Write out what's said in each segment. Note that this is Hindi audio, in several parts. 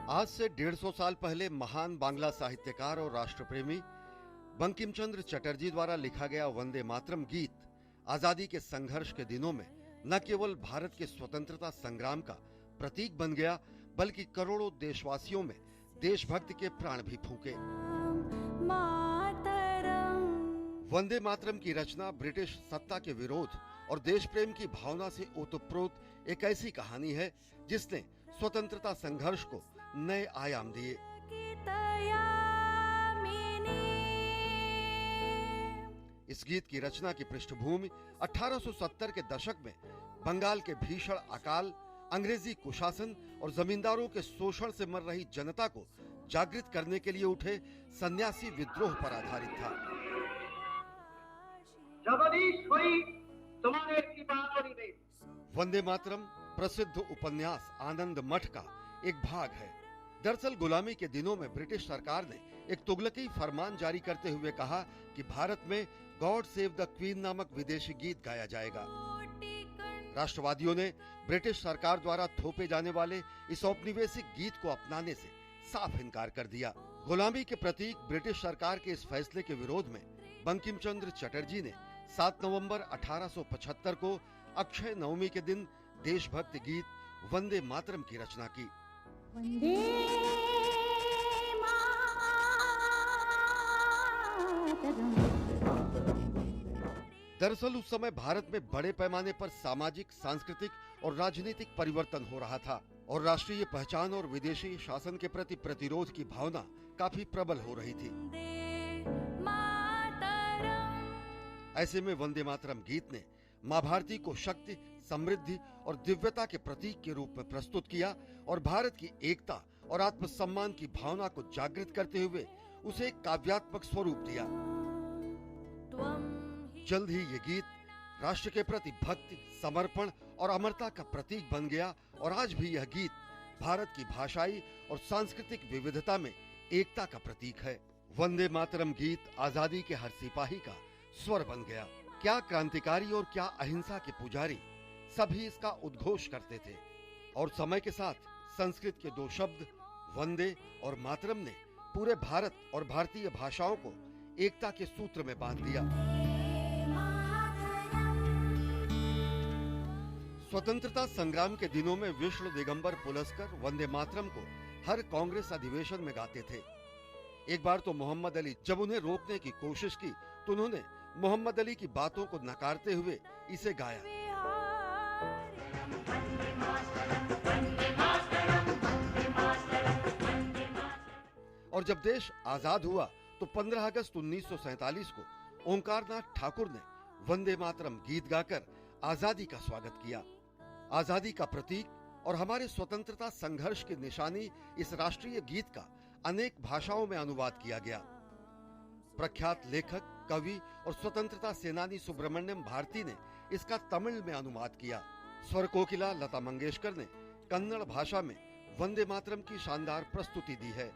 आज से 150 साल पहले महान बांग्ला साहित्यकार और राष्ट्रप्रेमी बंकिम चंद्र चटर्जी द्वारा लिखा गया वंदे मातरम गीत आजादी के संघर्ष के दिनों में न केवल भारत के स्वतंत्रता संग्राम का प्रतीक बन गया, बल्कि करोड़ों देशवासियों में देशभक्ति के प्राण भी फूंके। वंदे मातरम की रचना ब्रिटिश सत्ता के विरोध और देश प्रेम की भावना से ओतप्रोत एक ऐसी कहानी है जिसने स्वतंत्रता संघर्ष को नए आयाम दिए। इस गीत की रचना की पृष्ठभूमि 1870 के दशक में बंगाल के भीषण अकाल, अंग्रेजी कुशासन और जमींदारों के शोषण से मर रही जनता को जागृत करने के लिए उठे सन्यासी विद्रोह पर आधारित था। वंदे मातरम प्रसिद्ध उपन्यास आनंद मठ का एक भाग है। दरअसल गुलामी के दिनों में ब्रिटिश सरकार ने एक तुगलकी फरमान जारी करते हुए कहा कि भारत में गॉड सेव द क्वीन नामक विदेशी गीत गाया जाएगा। राष्ट्रवादियों ने ब्रिटिश सरकार द्वारा थोपे जाने वाले इस औपनिवेशिक गीत को अपनाने से साफ इनकार कर दिया। गुलामी के प्रतीक ब्रिटिश सरकार के इस फैसले के विरोध में बंकिम चंद्र चटर्जी ने 7 नवंबर 1875 को अक्षय नवमी के दिन देशभक्ति गीत वंदे मातरम की रचना की। दरअसल उस समय भारत में बड़े पैमाने पर सामाजिक, सांस्कृतिक और राजनीतिक परिवर्तन हो रहा था और राष्ट्रीय पहचान और विदेशी शासन के प्रति प्रतिरोध की भावना काफी प्रबल हो रही थी। ऐसे में वंदे मातरम गीत ने मां भारती को शक्ति, समृद्धि और दिव्यता के प्रतीक के रूप में प्रस्तुत किया और भारत की एकता और आत्मसम्मान की भावना को जागृत करते हुए उसे एक काव्यात्मक स्वरूप दिया। जल्द ही ये गीत राष्ट्र के प्रति भक्ति, समर्पण और अमरता का प्रतीक बन गया और आज भी यह गीत भारत की भाषाई और सांस्कृतिक विविधता में एकता का प्रतीक है। वंदे मातरम गीत आजादी के हर सिपाही का स्वर बन गया। क्या क्रांतिकारी और क्या अहिंसा के पुजारी, सभी इसका उद्घोष करते थे और समय के साथ संस्कृत के दो शब्द वंदे और मातरम ने पूरे भारत और भारतीय भाषाओं को एकता के सूत्र में बांध दिया। स्वतंत्रता संग्राम के दिनों में विष्णु दिगंबर पुलस्कर वंदे मातरम को हर कांग्रेस अधिवेशन में गाते थे। एक बार तो मोहम्मद अली जब उन्हें रोकने की कोशिश की तो उन्होंने मोहम्मद अली की बातों को नकारते हुए इसे गाया। और जब देश आजाद हुआ तो 15 अगस्त 1947 को ओंकारनाथ ठाकुर ने वंदे मातरम गीत गाकर आजादी का स्वागत किया। आजादी का प्रतीक और हमारे स्वतंत्रता संघर्ष की निशानी इस राष्ट्रीय गीत का अनेक भाषाओं में अनुवाद किया गया। प्रख्यात लेखक, कवि और स्वतंत्रता सेनानी सुब्रमण्यम भारती ने इसका तमिल में अनुवाद किया। स्वर कोकिला लता मंगेशकर ने कन्नड़ भाषा में वंदे मातरम की शानदार प्रस्तुति दी है।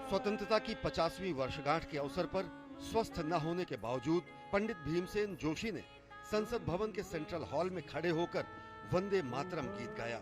स्वतंत्रता की 50वीं वर्षगांठ के अवसर पर स्वस्थ न होने के बावजूद पंडित भीमसेन जोशी ने संसद भवन के सेंट्रल हॉल में खड़े होकर वंदे मातरम गीत गाया।